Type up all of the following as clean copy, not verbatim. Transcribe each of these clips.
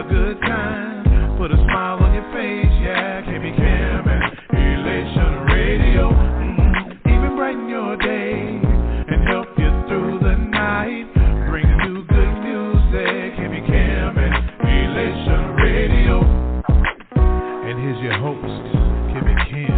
a good time. Put a smile on your face, yeah. Can be Cam and Elation Radio. Even brighten your day and help you through the night. Bring you good music. Can be Cam and Elation Radio. And here's your host, Kim and Kim.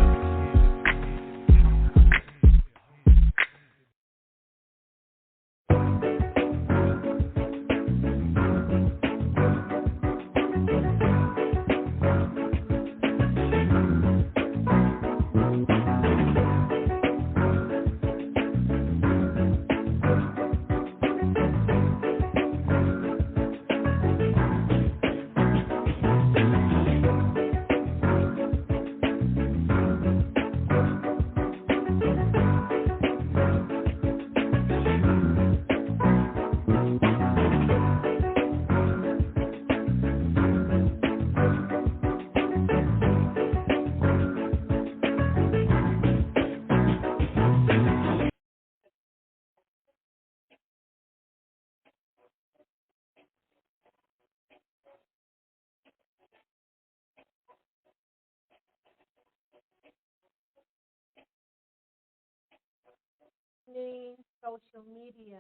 Social media.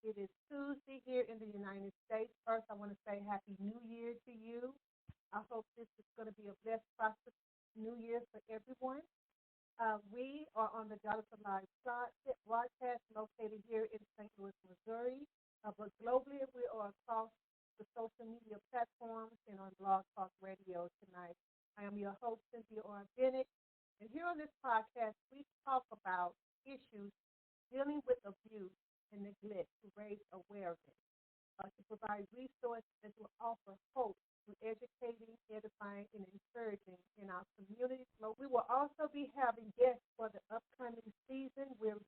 It is Tuesday here in the United States. First, I want to say Happy New Year to you. I hope this is going to be a blessed, prosperous New Year for everyone. We are on the Jadaas Live broadcast located here in St. Louis, Missouri. But globally, we are across the social media platforms and on Blog Talk Radio tonight. I am your host, Cynthia Bennett. And here on this podcast, we talk about issues dealing with abuse and neglect to raise awareness, to provide resources that will offer hope through educating, edifying, and encouraging in our communities. So we will also be having guests for the upcoming season. We're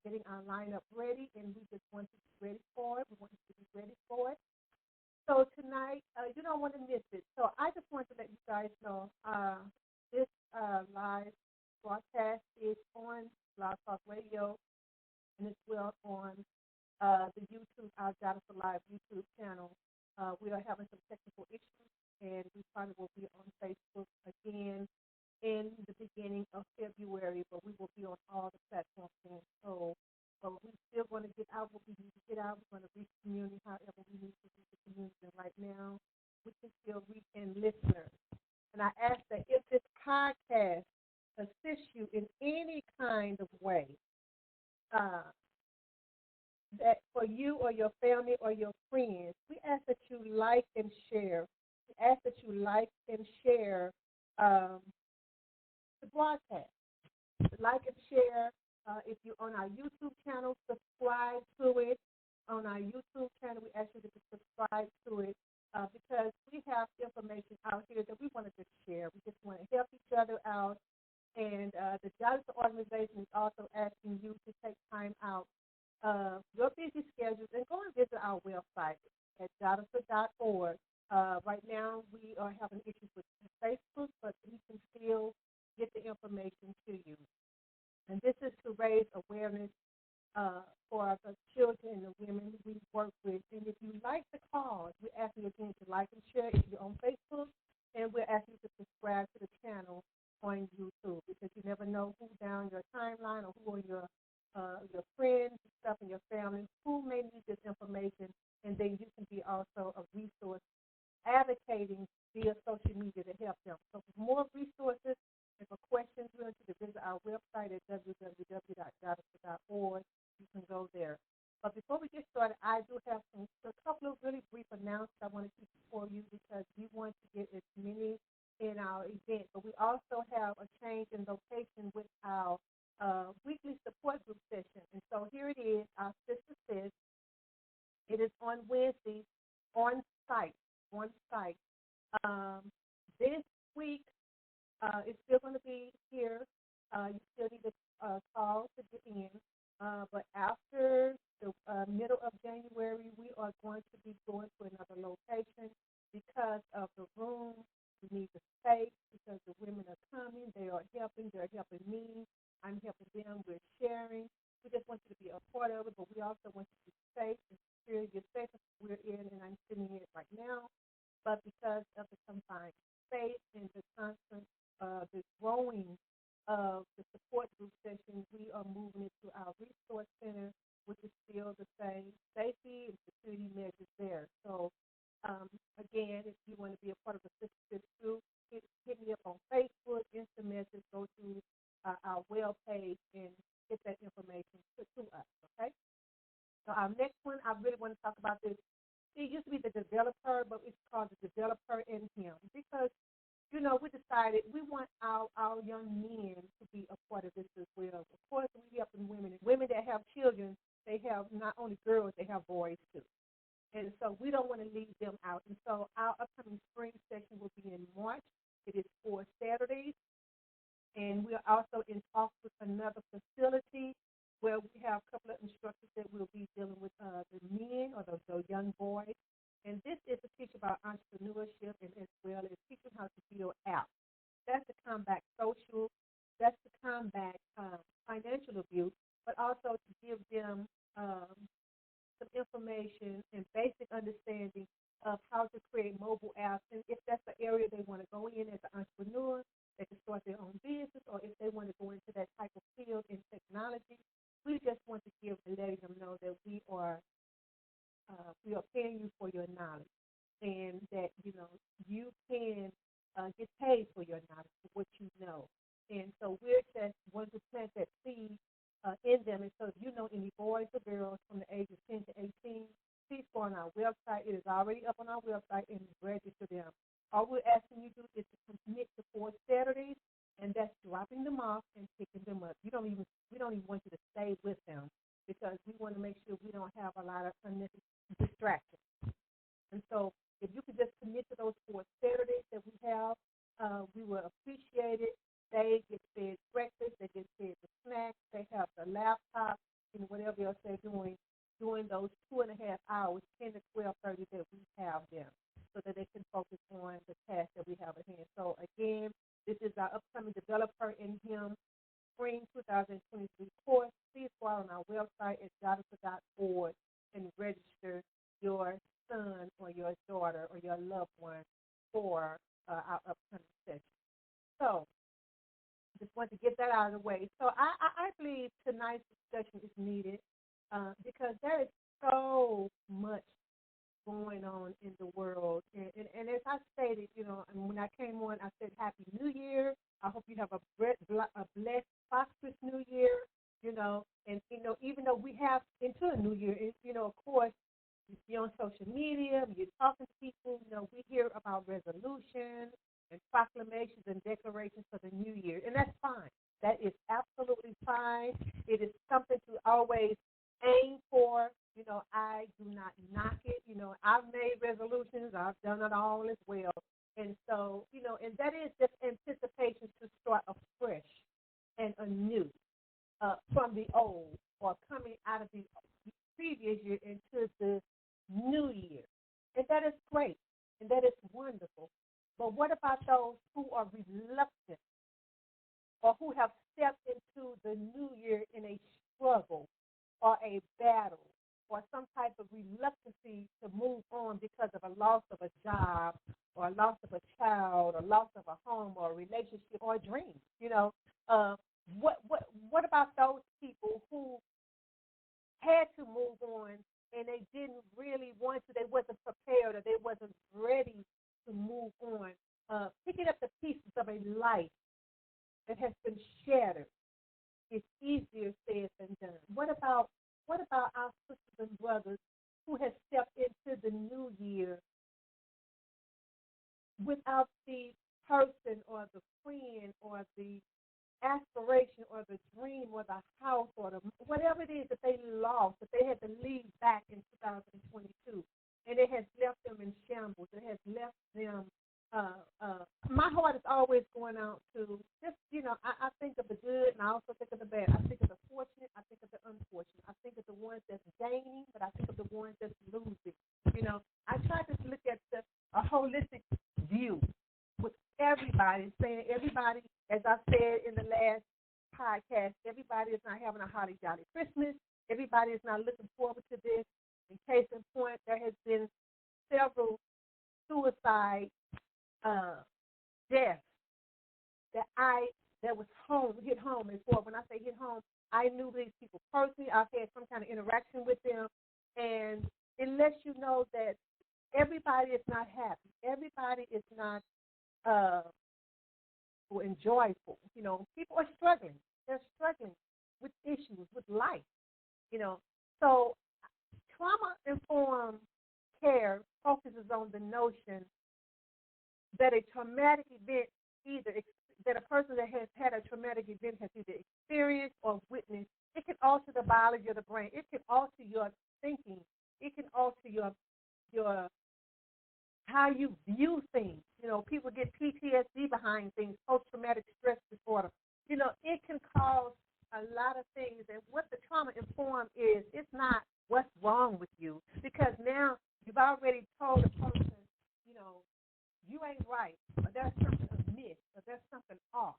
getting our lineup ready, and we just want you to be ready for it. We want you to be ready for it. So tonight, you don't want to miss it. So I just want to let you guys know this live broadcast is on Blog Talk Radio, and as well on the YouTube, our Jadaas Live YouTube channel. We are having some technical issues, and we probably will be on Facebook again in the beginning of February, but we will be on all the platforms then. So we're still going to get out what we need to get out. We're going to reach the community however we need to reach the community. And right now, we can still reach in listeners. And I ask that if this podcast assists you in any kind of way, that for you or your family or your friends, we ask that you like and share. We ask that you like and share the broadcast. Like and share. If you're on our YouTube channel, subscribe to it. On our YouTube channel, we ask you to subscribe to it because we have information out here that we want to just share. We just want to help each other out. And the Jadaas organization is also asking you to take time out of your busy schedules and go and visit our website at jadaas.org. Right now, we are having issues with Facebook, but we can still get the information to you. And this is to raise awareness for the children and the women we work with. And if you like the cause, we ask you again to like and share if you're on Facebook, and we're asking you to subscribe to the channel on YouTube, because you never know who down your timeline or who are your friends and stuff and your family who may need this information, and then you can be also a resource advocating via social media to help them. So for more resources and for questions, we're going to visit our website at www.jadaas.org. You can go there. But before we get started, I do have a couple of really brief announcements I want to keep for you, because we want to get as many in our event. But we also have a change in location with our weekly support group session. And so here it is, our sister says it is on Wednesdays on site. This week, it's still going to be here. You still need to call to get in. But after the middle of January, we are going to be going to another location because of the room. We need the space because the women are coming. They are helping. They're helping me. I'm helping them. We're sharing. We just want you to be a part of it, but we also want you to be safe and secure. You're safe as we're in, and I'm sitting in it right now. but because of the confined space and the constant, the growing of the support group session, we are moving it to our resource center, which is still the same safety and security measures there. So, again, if you want to be a part of the sisterhood group, hit me up on Facebook, instant message, go to our web page and get that information to us, okay? So our next one, I really want to talk about this. It used to be the developer, but it's called the developer in him because, you know, we decided we want our young men to be a part of this as well. Of course, we helping women. And women that have children, they have not only girls, they have boys too. And so we don't want to leave them out. And so our upcoming spring session will be in March. It is 4 Saturdays. And we are also in talks with another facility where we have a couple of instructors that will be dealing with the men or the young boys. And this is to teach about entrepreneurship and as well as teaching how to build apps. That's to combat social, that's to combat financial abuse, but also to give them some information and basic understanding of how to create mobile apps. And if that's the area they want to go in as an entrepreneur, they can start their own business, or if they want to go into that type of field in technology, we just want to give and letting them know that we are paying you for your knowledge, and that you can get paid for your knowledge, for what you know. And so we're just want to plant that seed in them. And so if you know any boys or girls from the age of 10 to 18, please go on our website. It is already up on our website, and register them. All we're asking you to do is to commit to 4 Saturdays, and that's dropping them off and picking them up. We don't even want you to stay with them because we want to make sure we don't have a lot of unnecessary distractions. And so if you could just commit to those 4 Saturdays that we have, we will appreciate it. They get fed breakfast, they get fed the snacks, they have the laptop and whatever else they're doing during those 2.5 hours, 10 to 12:30 that we have them, so that they can focus on the task that we have at hand. So again, this is our upcoming Developer in Him Spring 2023 course. Please go out on our website at jadaas.org and register your son or your daughter or your loved one for our upcoming session. So just want to get that out of the way. So I believe tonight's discussion is needed because there is so much going on in the world. And as I stated, when I came on, I said, Happy New Year. I hope you have a blessed, prosperous New Year, and, even though we have into a new year, of course, you're on social media, you're talking to people, we hear about resolutions and proclamations and declarations for the new year, and that's fine. That is absolutely fine. It is something to always aim for. I do not knock it. I've made resolutions. I've done it all as well. And so, and that is just anticipation to start afresh and anew from the old, or coming out of the previous year into the new year. And that is great, and that is wonderful. But what about those who are reluctant or who have stepped into the new year in a struggle or a battle or some type of reluctancy to move on because of a loss of a job or a loss of a child or loss of a home or a relationship or a dream? What about those people who had to move on and they didn't really want to, they wasn't prepared, or they wasn't ready to move on, picking up the pieces of a life that has been shattered? It's easier said than done. What about our sisters and brothers who have stepped into the new year without the person or the friend or the aspiration or the dream or the house or the whatever it is that they lost, that they had to leave back in 2022, and it has left them in shambles? It has left them. My heart is always going out to just, I think of the good, and I also think of the bad. I think of the fortunate, I think of the unfortunate. I think of the ones that's gaining, but I think of the ones that's losing. I try to look at a holistic view with everybody, saying everybody, as I said in the last podcast, everybody is not having a holly jolly Christmas. Everybody is not looking forward to this. In case in point, there has been several suicides suicide death that was hit home. And for when I say hit home, I knew these people personally. I've had some kind of interaction with them, and it lets you know that everybody is not happy. Everybody is not joyful. People are struggling. They're struggling with issues, with life. So trauma-informed care focuses on the notion that a traumatic event that a person that has had a traumatic event has either experienced or witnessed. It can alter the biology of the brain. It can alter your thinking. It can alter your how you view things. People get PTSD behind things, post-traumatic stress disorder. It can cause a lot of things. And what the trauma-informed is, it's not what's wrong with you, because now you've already told a person, you ain't right, or there's something amiss, or there's something off.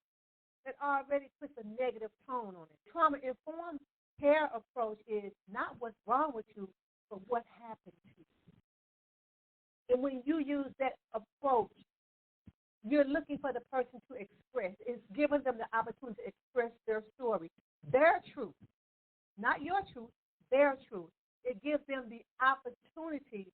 That already puts a negative tone on it. Trauma-informed care approach is not what's wrong with you, but what happened to you. And when you use that approach, you're looking for the person to express. It's giving them the opportunity to express their story, their truth, not your truth, their truth. It gives them the opportunity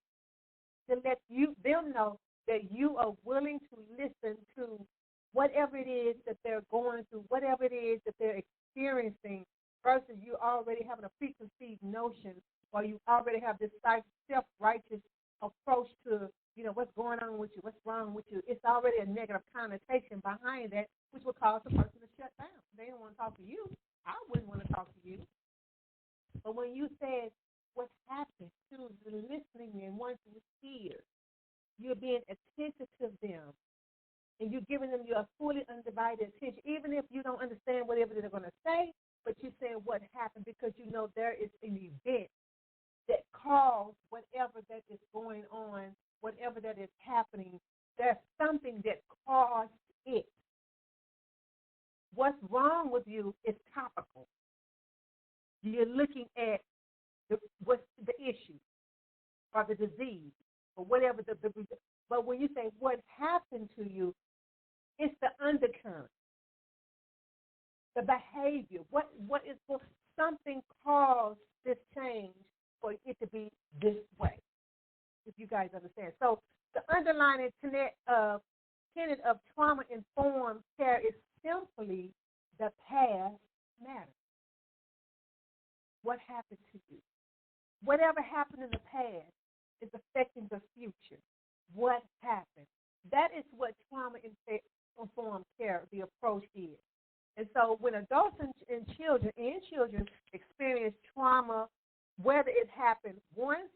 to let them know that you are willing to listen to whatever it is that they're going through, whatever it is that they're experiencing, versus you already having a preconceived notion, or you already have this self-righteous approach to, what's going on with you, what's wrong with you. It's already a negative connotation behind that, which will cause the person to shut down. They don't want to talk to you. I wouldn't want to talk to you. But when you said what happened to the listening and wanting to hear, you're being attentive to them, and you're giving them your fully undivided attention, even if you don't understand whatever they're going to say, but you're saying what happened because you know there is an event that caused whatever that is going on, whatever that is happening. There's something that caused it. What's wrong with you is topical. You're looking at what's the issue or the disease or whatever. But when you say what happened to you, it's the undercurrent, the behavior. What is something caused this change for it to be this way, if you guys understand. So the underlying tenet of trauma-informed care is simply the past matters. What happened to you? Whatever happened in the past is affecting the future. What happened? That is what trauma-informed care, the approach is. And so when adults and children experience trauma, whether it happened once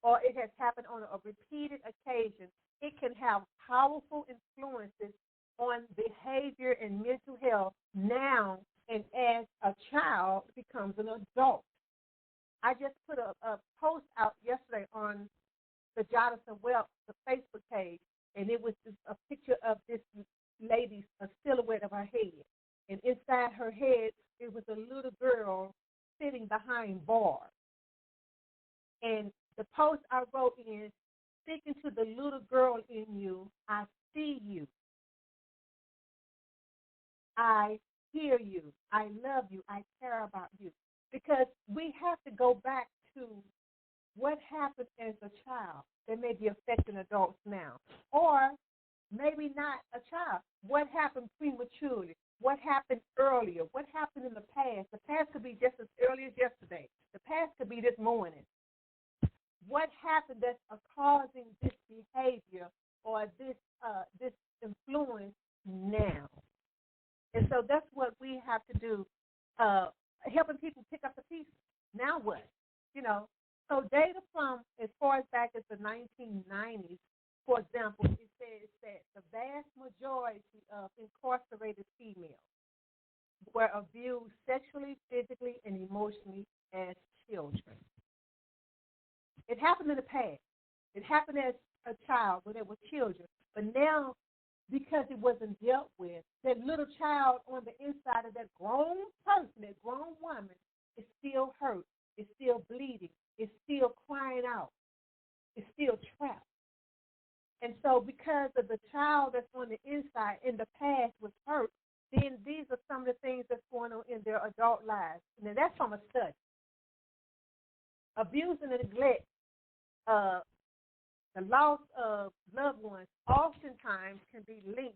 or it has happened on a repeated occasion, it can have powerful influences on behavior and mental health now and as a child becomes an adult. I just put a post out yesterday on the Jadaas the Facebook page, and it was a picture of this lady's a silhouette of her head. And inside her head, it was a little girl sitting behind bars. And the post I wrote in, speaking to the little girl in you, I see you. I hear you. I love you. I care about you. Because we have to go back to what happened as a child that may be affecting adults now. Or maybe not a child. What happened prematurely? What happened earlier? What happened in the past? The past could be just as early as yesterday. The past could be this morning. What happened that's causing this behavior or this influence now? And so that's what we have to do, helping people pick up the pieces. Now what? So data from as far as back as the 1990s, for example, it says that the vast majority of incarcerated females were abused sexually, physically, and emotionally as children. It happened in the past. It happened as a child when they were children. But now, because it wasn't dealt with, that little child on the inside of that grown person, that grown woman, is still hurt, is still bleeding, is still crying out, is still trapped. And so because of the child that's on the inside in the past was hurt, then these are some of the things that's going on in their adult lives. Now, that's from a study. Abuse and neglect, the loss of loved ones, oftentimes can be linked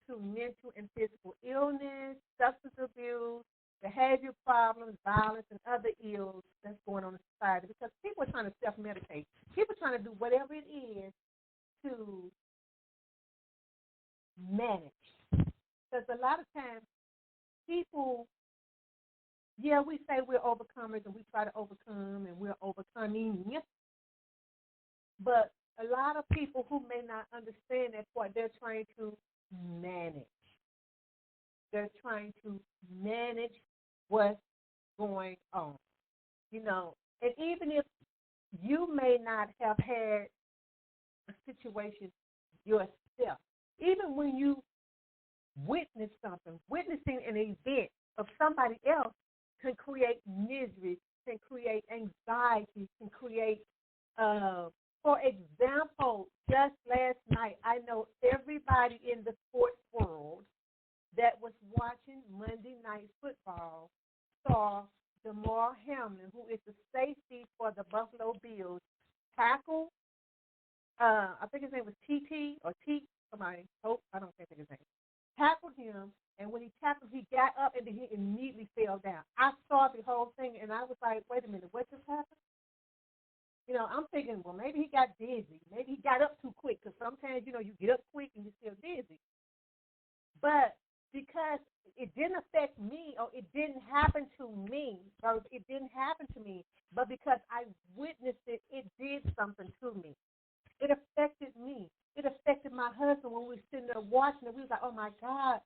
to mental and physical illness, substance abuse, behavior problems, violence, and other ills that's going on in society, because people are trying to self-medicate. People are trying to do whatever it is to manage. Because a lot of times people, yeah, we say we're overcomers and we try to overcome and we're overcoming, but a lot of people who may not understand that part, they're trying to manage. They're trying to manage what's going on. You know, and even if you may not have had a situation yourself, even when you witness something, witnessing an event of somebody else can create misery, can create anxiety, can create, for example, just last night, I know everybody in the sports world that was watching Monday Night Football saw Damar Hamlin, who is the safety for the Buffalo Bills, tackle, I think his name was TT or T, somebody, Hope, I don't think his name, tackled him, and when he tackled, he got up and then he immediately fell down. I saw the whole thing, and I was like, wait a minute, what just happened? You know, I'm thinking, well, maybe he got dizzy. Maybe he got up too quick, because sometimes, you know, you get up quick and you're still dizzy. But because it didn't affect me, or it didn't happen to me, but because I witnessed it, it did something to me. It affected me. It affected my husband when we were sitting there watching it. We was like, oh, my God.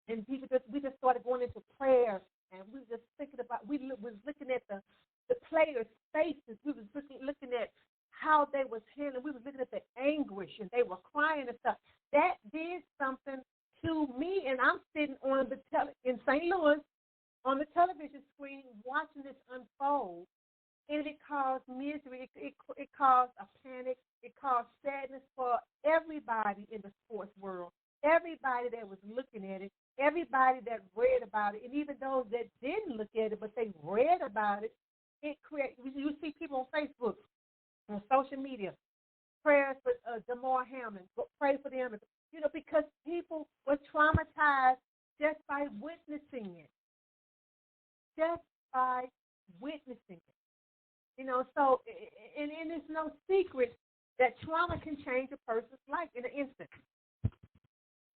And we just started going into prayer, and we were just thinking about, we was looking at the players' faces. We was looking at how they was handling. We was looking at the anguish, and they were crying and stuff. That did something to me, and I'm sitting on in St. Louis on the television screen watching this unfold, and it caused misery. It caused a panic. It caused sadness for everybody in the sports world, everybody that was looking at it, everybody that read about it, and even those that didn't look at it but they read about it. It created. You see people on Facebook, on social media, prayers for Damar Hamlin. Pray for them. You know, because people were traumatized just by witnessing it. Just by witnessing it. You know, so, and it's no secret that trauma can change a person's life in an instant.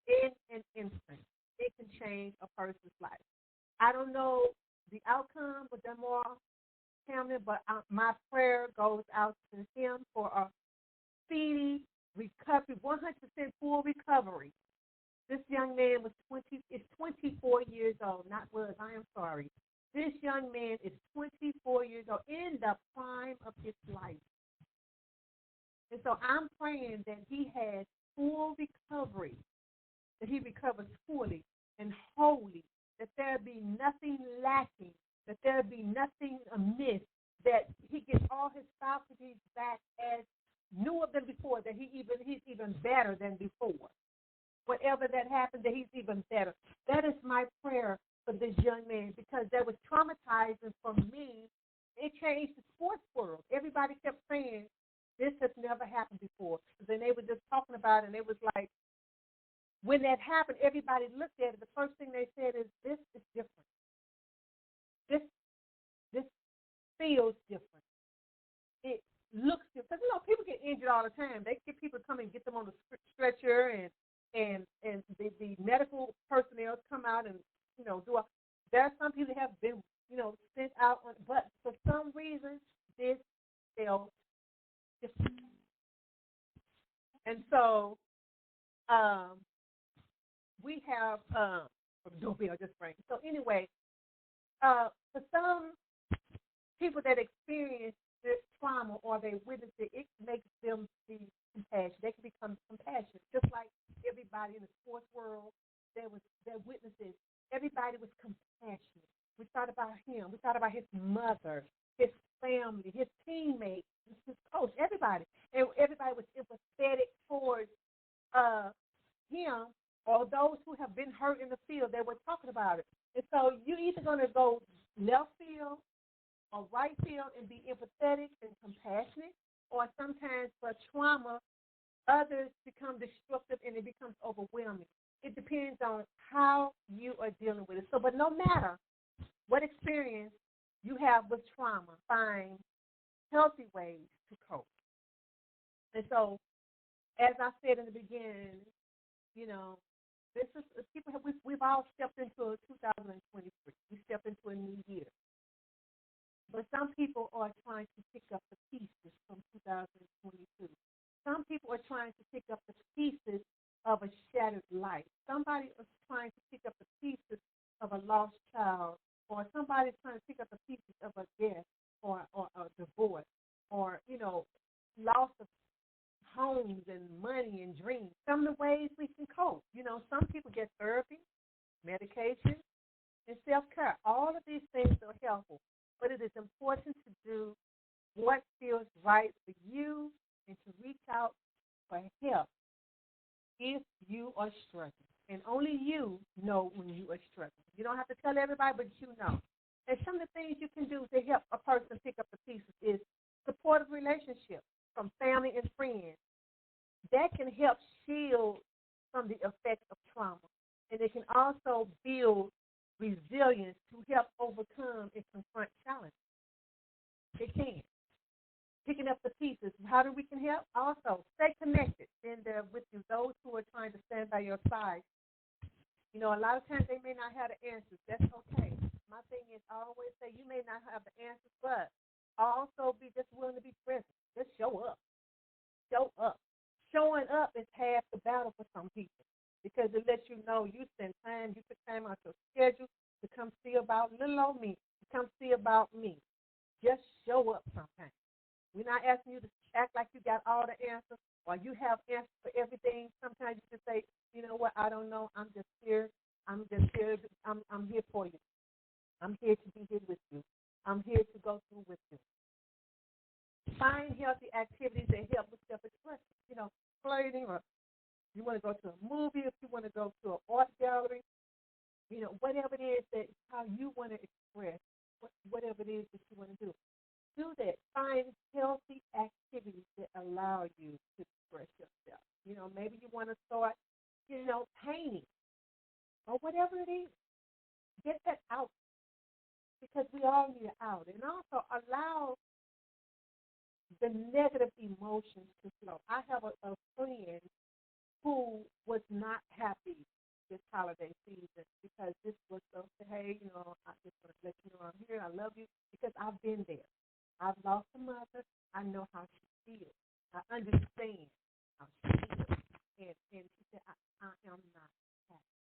In an instant, it can change a person's life. I don't know the outcome with Damar Hamlin, but my prayer goes out to him for a speedy recovery, 100% full recovery. This young man is 24 years old, I am sorry. This young man is 24 years old, in the prime of his life. And so I'm praying that he has full recovery, that he recovers fully and wholly, that there be nothing lacking, that there be nothing amiss, that he gets all his faculties back as newer than before, that he's even better than before. Whatever that happens, that he's even better. That is my prayer for this young man, because that was traumatizing for me. It changed the sports world. Everybody kept saying, this has never happened before. Then they were just talking about it, and it was like, when that happened, everybody looked at it. The first thing they said is, this is different. This feels different. It looks different. Because, you know, people get injured all the time. They get people to come and get them on the stretcher, and the medical personnel come out and, you know, there are some people that have been, you know, sent out, but for some reason, this felt different. And so we have, don't be just frank. So anyway, for some people that experience this trauma or they witness it, it makes them be compassionate. They can become compassionate, just like everybody in the sports world that witnesses. Everybody was compassionate. We thought about him. We thought about his mother. his family, his teammates, his coach, everybody. And everybody was empathetic towards him or those who have been hurt in the field. They were talking about it. And so you're either going to go left field or right field and be empathetic and compassionate, or sometimes for trauma, others become destructive and it becomes overwhelming. It depends on how you are dealing with it. So, but no matter what experience you have with trauma, find healthy ways to cope. And so, as I said in the beginning, you know, this is people have, we've all stepped into 2023. We stepped into a new year. But some people are trying to pick up the pieces from 2022. Some people are trying to pick up the pieces of a shattered life. Somebody is trying to pick up the pieces of a lost child, or somebody's trying to pick up the pieces of a death or a divorce, or, you know, loss of homes and money and dreams. Some of the ways we can cope. You know, some people get therapy, medication, and self-care. All of these things are helpful, but it is important to do what feels right for you and to reach out for help if you are struggling. And only you know when you are struggling. You don't have to tell everybody, but you know. And some of the things you can do to help a person pick up the pieces is supportive relationships from family and friends. That can help shield from the effects of trauma. And it can also build resilience to help overcome and confront challenges. It can. Picking up the pieces. How do we can help? Also, stay connected with you, those who are trying to stand by your side. You know, a lot of times they may not have the answers. That's okay. My thing is, I always say you may not have the answers, but also be just willing to be present. Just show up. Show up. Showing up is half the battle for some people, because it lets you know you spend time, you took time out your schedule to come see about little old me, to come see about me. Just show up sometimes. We're not asking you to act like you got all the answers or you have answers for everything. Sometimes you can say, you know what, I don't know. I'm just here. I'm here for you. I'm here to be here with you. I'm here to go through with you. Find healthy activities that help with self-expression. You know, flirting, or you want to go to a movie, if you want to go to an art gallery, you know, whatever it is that how you want to express, whatever it is that you want to do. Do that. Find healthy activities that allow you to express yourself. You know, maybe you want to start, you know, painting or whatever it is. Get that out, because we all need it out. And also allow the negative emotions to flow. I have a friend who was not happy this holiday season because this was so, hey, you know, I just want to let you know I'm here. I love you, because I've been there. I've lost a mother. I know how she feels. I understand how she feels. And she said, I am not happy.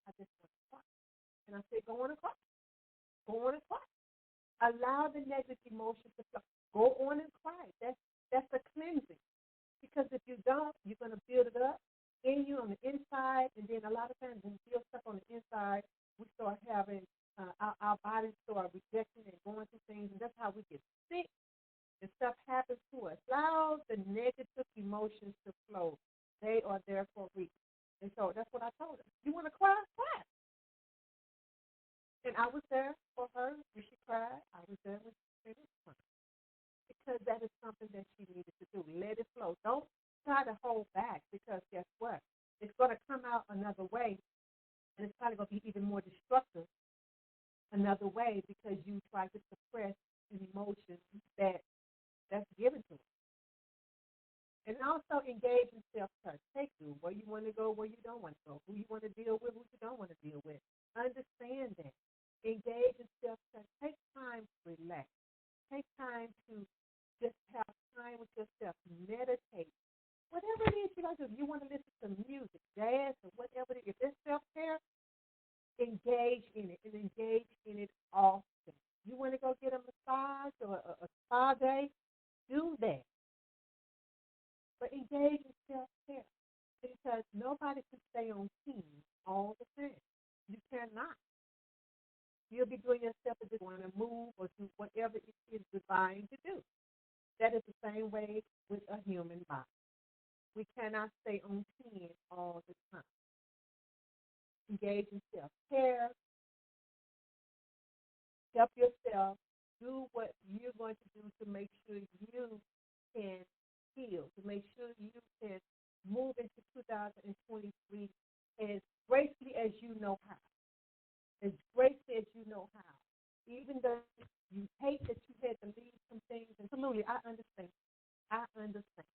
I just want to cry. And I said, go on and cry. Go on and cry. Allow the negative emotions to flow. Go on and cry. That's a cleansing. Because if you don't, you're going to build it up in you on the inside. And then a lot of times when we feel stuff on the inside, we start having our bodies start rejecting and going through things, and that's how we get sick, and stuff happens to us. Allow the negative emotions to flow. They are there for a reason. And so that's what I told her. You want to cry? Cry. And I was there for her when she cried. I was there when she finished crying. Because that is something that she needed to do. Let it flow. Don't try to hold back, because guess what? It's going to come out another way, and it's probably going to be even more destructive another way, because you try to suppress an emotion that's given to us. And also engage in self-touch. Take you where you want to go, where you don't want to go, who you want to deal with, who you don't want to deal with. Understand that. Engage in self-touch. Take time to relax. Take time to just have time with yourself. Meditate. Whatever it is you like to do. If you want to listen to music, jazz, or whatever it is, if it's self-care, engage in it, and engage in it often. You want to go get a massage or a spa day? Do that. But engage in self-care, because nobody can stay on team all the time. You cannot. You'll be doing yourself as you want to move or do whatever it is designed to do. That is the same way with a human body. We cannot stay on 10 all the time. Engage in self-care, help yourself, do what you're going to do to make sure you can heal, to make sure you can move into 2023 as gracefully as you know how. As gracefully as you know how. Even though you hate that you had to leave some things, and absolutely, I understand. I understand.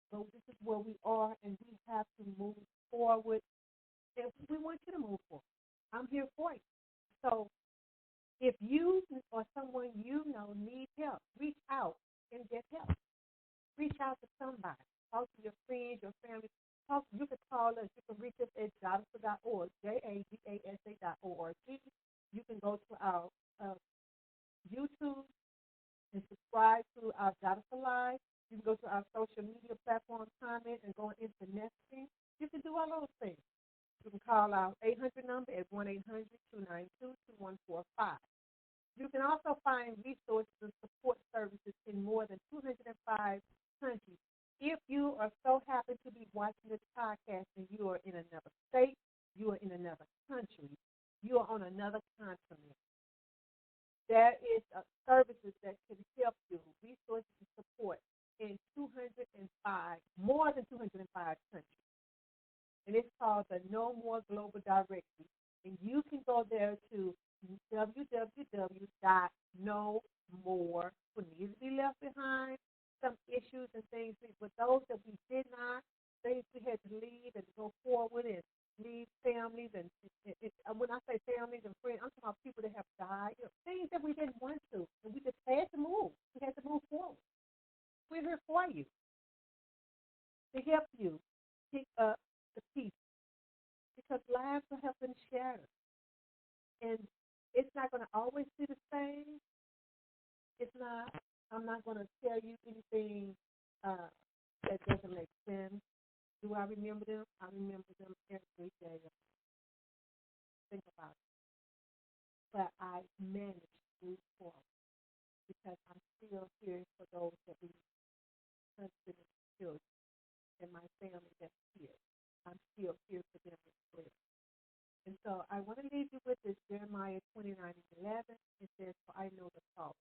So this is where we are, and we have to move forward. And we want you to move forward. I'm here for you. So if you or someone you know needs help, reach out and get help. Reach out to somebody. Talk to your friends, your family. You can call us. You can reach us at jadasa.org, jadasa.org. You can go to our YouTube and subscribe to our Jadasa Live. You can go to our social media platform, comment, and go into messaging. You can do all those things. You can call our 800 number at 1-800-292-2145. You can also find resources and support services in more than 205 countries. If you are so happy to be watching this podcast and you are in another state, you are in another country, you are on another continent, there is services that can help you, resources and support in more than 205 countries. And it's called the No More Global Directory. And you can go there to www.nomore, who needs to be left behind, some issues and things, but those that we did not, things we had to leave and go forward and leave families. And when I say families and friends, I'm talking about people that have died, things that we didn't want to, and we just had to move. We had to move forward. We're here for you, to help you pick up the pieces, because lives have been shattered. And it's not going to always be the same. It's not. I'm not going to tell you anything that doesn't make sense. Do I remember them? I remember them every day. Think about it. But I managed to move forward because I'm still here for those that we husband and children and my family that's here. I'm still here for them as well. And so I want to leave you with this Jeremiah 29:11. It says, "For I know the thoughts